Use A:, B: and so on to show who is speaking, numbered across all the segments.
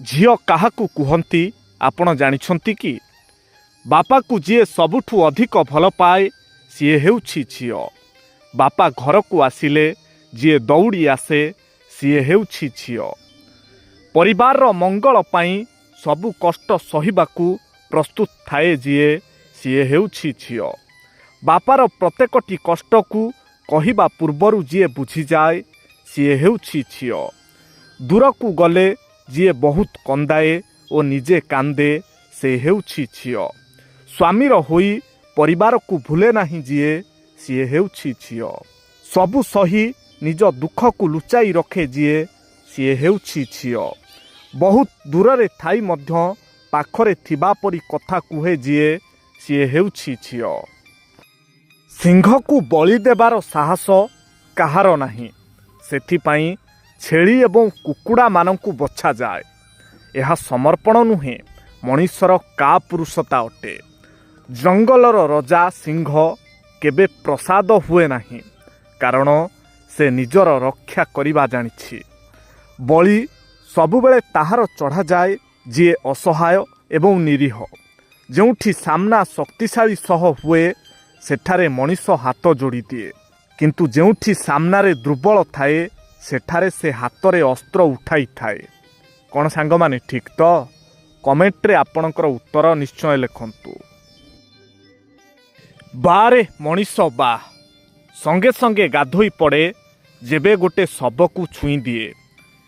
A: झियो काहाकू कुहंती आपण जानिछंती कि? बापा को जी सबुठु अधिक भल पाए सी हेउछि झियो। बापा घर को आसिले जी दौड़ी आसे सी हेउछि झियो। परिवार रो मंगल पाई सबु कष्ट सहिबाकू प्रस्तुत थाए जीए सी हेउछि झियो। बापार प्रत्येकटी कष्ट को कहिबा पूर्वरु जी बुझी जाए सी हेउछि झियो। दूर को गले जी बहुत कंदाए और निजे कांदे से हेउछि झियो। स्वामीर होई परिवार को भूले नहीं जीए सी हेउछि झियो। सबु सही निज दुख को लुचाई रखे जीए सी हेउछि झियो। बहुत दूर रे थाई मध्य पाखरे थिबा परी कथा कुहे जीए सी हेउछि झियो। सिंह को बलि देबार साहस काहार नाही, सेथिपाई छेली एवं कुकुड़ा मानंकु बछा जाए। यह समर्पण नुहे, मनुष्यर का पुरुषता अटे। जंगलर रजा सिंह केबे प्रसाद हुए नहीं, कारण से निजर रक्षा करिबा जानिछि। बलि सबुबेले ताहार चढ़ा जाए जी असहाय एवं निरीह। जोठी सामना शक्तिशाली सह हुए सेठारे मनीष हाथ जोड़ी दिए, किंतु जोठी सामनारे दुर्बल थाए सेठारे से हाथ रे अस्त्र उठाई थाए। कौन सांग माने ठीक तो? कमेंट रे आपणकर उत्तर निश्चय लिखंतु। बारे मनीष बा संगे संगे गाधोई पड़े जेबे गोटे शबकू छुई दिए,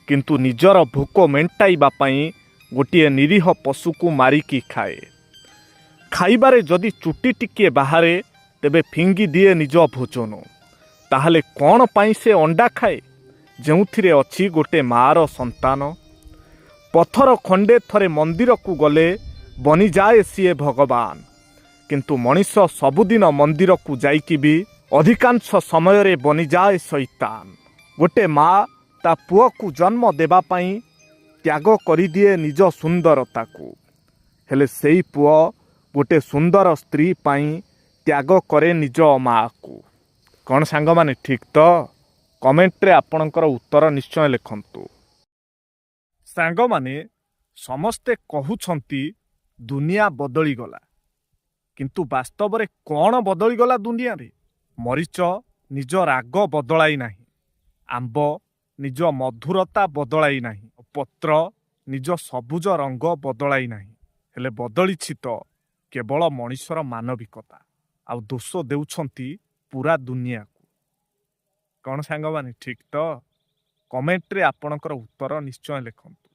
A: किंतु निजर भोक मेंटाइबा पई गोटे निरीह पशु को मारिकी खाए। खाइबारे जदि चुटी टिके बाहारे तेबे फिंगी दिए निज भोजन। ताहले कौन पाई से अंडा खाए जोथिरे अछि गोटे मार संतान? पत्थर खंडे थरे मंदिर को गले बनी जाए सीए भगवान, किंतु मनीष सबुदिन मंदिर को जाइकी भी अधिकांश समय रे बनी जाए शैतान। गोटे माँ ता पुआ को जन्म देबा पई त्याग करी दिए निज सुंदरता को, हेले सेई पुआ गोटे सुंदर स्त्री पई त्याग करे निज माँ को। कौन सांग माने ठीक तो? कमेंट रे आपणकर उत्तर निश्चय लिखंतु। सांग माने समस्ते कहउछंती दुनिया बदली गला, किंतु वास्तव रे कौन बदली गला दुनिया रे? मरीच निज राग बदलाई नाही, आंब निज मधुरता बदलाई नाही, पत्र निज सबुज रंग बदलाई नाही, हेले बदलिछि तो केवल मनुष्यर मानविकता। आ दोष देउछंती पूरा दुनिया को। कौन सांग माने ठीक तो? कमेंट रे आपणकर उत्तर निश्चय लिखंतु।